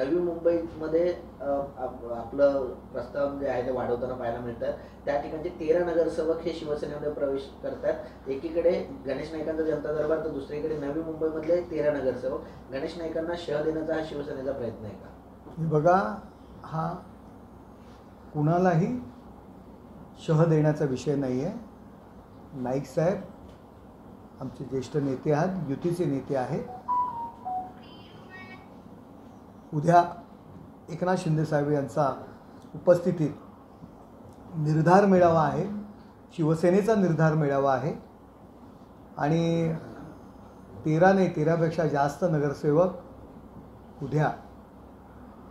नवी मुंबईमध्ये आपलं प्रस्ताव जे आहे ते वाढवताना पाहायला मिळतात। त्या ठिकाणचे 13 नगरसेवक हे शिवसेनेमध्ये प्रवेश करतात। एकीकडे गणेश नाईकांचा जनता दरबार तर दुसरीकडे नवी मुंबईमधले 13 नगरसेवक गणेश नाईकांना शह देण्याचा हा शिवसेनेचा प्रयत्न आहे का? बघा, हा कुणालाही शह देण्याचा विषय नाही आहे। नाईक साहेब आमचे ज्येष्ठ नेते आहेत, युतीचे नेते आहेत। उद्या एकनाथ शिंदे साहेब यांचा उपस्थितीत निर्धार मेळावा आहे, शिवसेनेचा निर्धार मेळावा आहे आणि 13 नाही 13पेक्षा जास्त नगरसेवक उद्या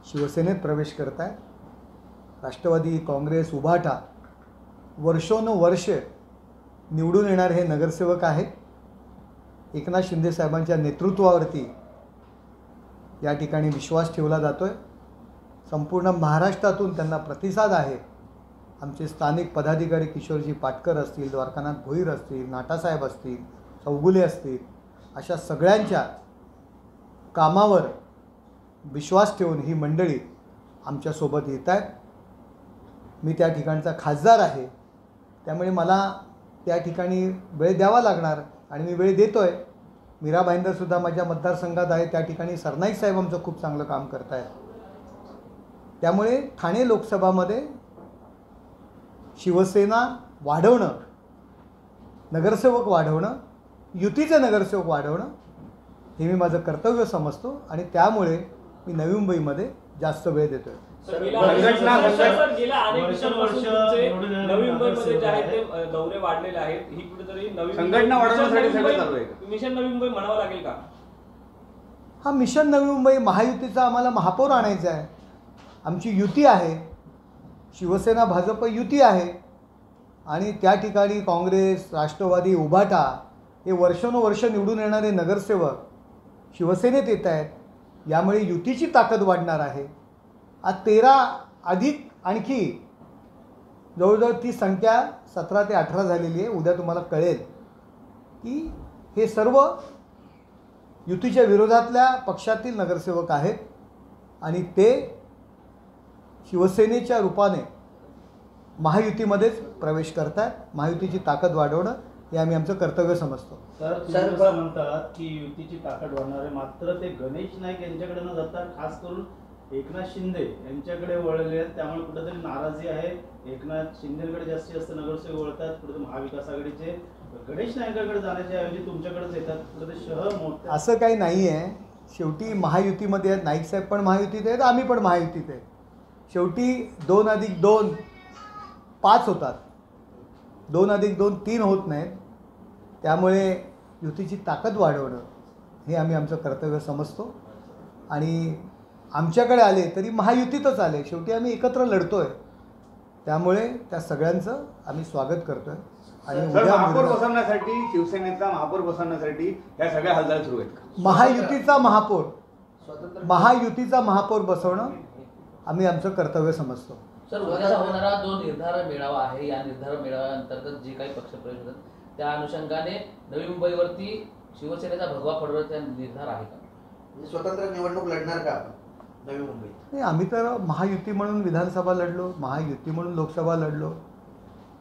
शिवसेनेत प्रवेश करत आहेत। राष्ट्रवादी काँग्रेस उभाटा वर्षोनवर्ष निवडून येणारे हे नगरसेवक आहेत। एकनाथ शिंदे साहेबांच्या नेतृत्वावरती या ठिकाणी विश्वास ठेवला जातो आहे। संपूर्ण महाराष्ट्रातून त्यांना प्रतिसाद आहे। आमचे स्थानिक पदाधिकारी किशोरजी पाटकर असतील, द्वारकानाथ भोईर असतील, नाटासाहेब असतील, चौगुले असतील, अशा सगळ्यांच्या कामावर विश्वास ठेवून ही मंडळी आमच्यासोबत येत आहेत। मी त्या ठिकाणचा खासदार आहे, त्यामुळे मला त्या ठिकाणी वेळ द्यावा लागणार आणि मी वेळ देतो आहे। मीरा भाईंदरसुद्धा माझ्या मतदारसंघात आहे, त्या ठिकाणी सरनाईक साहेब आमचं खूप चांगलं काम करत आहेत। त्यामुळे ठाणे लोकसभामध्ये शिवसेना वाढवणं, नगरसेवक वाढवणं, युतीचे नगरसेवक वाढवणं हे मी माझं कर्तव्य समजतो आणि त्यामुळे मी नवी मुंबईमध्ये जास्त वेळ देतो आहे। गेल्या अनेक दिवसांपासून नवी मुंबईमध्ये जे आहे ते दौरे वाढलेले आहेत, ही कुठेतरी नवी संघटना वाढवण्यासाठी सगळं चालू आहे। मिशन नवी मुंबई म्हणावं लागेल का? हा मिशन नवी मुंबई महायुतीचा आम्हाला महापौर आणायचा आहे। आमची युती आहे, शिवसेना भाजप युती आहे आणि त्या ठिकाणी काँग्रेस, राष्ट्रवादी, उभाटा हे वर्षानुवर्ष निवडून येणारे नगरसेवक शिवसेनेत येत आहेत। यामुळे युतीची ताकद वाढणार आहे। आज 13 अधिक आणखी जवळजवळ ती संख्या 17 ते 18 झालेली आहे। उद्या तुम्हाला कळेल की हे सर्व युतीच्या विरोधातल्या पक्षातील नगरसेवक आहेत आणि ते शिवसेनेच्या रूपाने महायुतीमध्येच प्रवेश करतात। महायुतीची ताकद वाढवणं हे आम्ही आमचं कर्तव्य समजतो। सर म्हणतात की युतीची ताकद वाढणार आहे, मात्र ते गणेश नाईक यांच्याकडे न जाता खास करून एकनाथ शिंदे यांच्याकडे वळले आहेत, त्यामुळे कुठेतरी नाराजी आहे। एकनाथ शिंदेकडे जास्तीत जास्त नगरसेवक वळतात, कुठेतरी महाविकास आघाडीचे गणेश नाईकांकडे जाण्याच्या ऐवजी तुमच्याकडेच येतात, कुठेतरी शहर मोठं असं काही नाही आहे। शेवटी महायुतीमध्ये आहेत, नाईक साहेब पण महायुतीत आहेत, आम्ही पण महायुतीत आहे। शेवटी 2 अधिक 2 5 होतात, 2 अधिक 2 3 होत नाहीत। त्यामुळे युतीची ताकद वाढवणं हे आम्ही आमचं कर्तव्य समजतो आणि आमच्याकडे आले तरी महायुतीतच आले, शेवटी आम्ही एकत्र लढतो आहे। त्यामुळे त्या सगळ्यांचं आम्ही स्वागत करतो आहे आणि उद्या महापौर बसवण्यासाठी, शिवसेनेचा महापौर बसवण्यासाठी या सगळ्या हालचाली सुरू आहेत। महायुतीचा महापौर बसवणं आम्ही आमचं कर्तव्य समजतो। सर, उद्या होणारा जो निर्धार मेळावा आहे, या निर्धार मेळाव्याअंतर्गत जे काही पक्षप्रवेश होतात त्या अनुषंगाने नवी मुंबईवरती शिवसेनेचा भगवा पडण्याचा निर्धार आहे का? स्वतंत्र निवडणूक लढणार का नवी मुंबईत? नाही, आम्ही तर महायुती म्हणून विधानसभा लढलो, महायुती म्हणून लोकसभा लढलो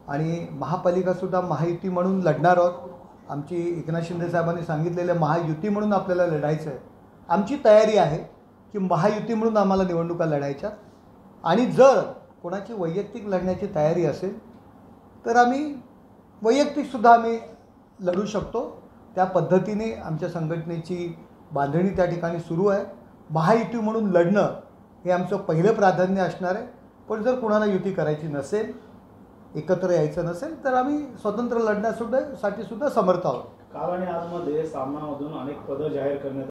आणि महापालिकासुद्धा महायुती म्हणून लढणार आहोत। आमची एकनाथ शिंदे साहेबांनी सांगितलेलं महायुती म्हणून आपल्याला लढायचं आहे। आमची तयारी आहे की महायुती म्हणून आम्हाला निवडणुका लढायच्या आणि जर कोणाची वैयक्तिक लढण्याची तयारी असेल तर आम्ही वैयक्तिकसुद्धा आम्ही लढू शकतो। त्या पद्धतीने आमच्या संघटनेची बांधणी त्या ठिकाणी सुरू आहे। महायुती म्हणून लढणं हे आमचं पहिलं प्राधान्य असणार आहे, पण जर कोणाला युती करायची नसेल, एकत्र यायचं नसेल तर आम्ही स्वतंत्र लढण्यासाठी सुद्धा समर्थ आहोत। काल आणि आजमध्ये सामनामधून अनेक पदं जाहीर करण्यात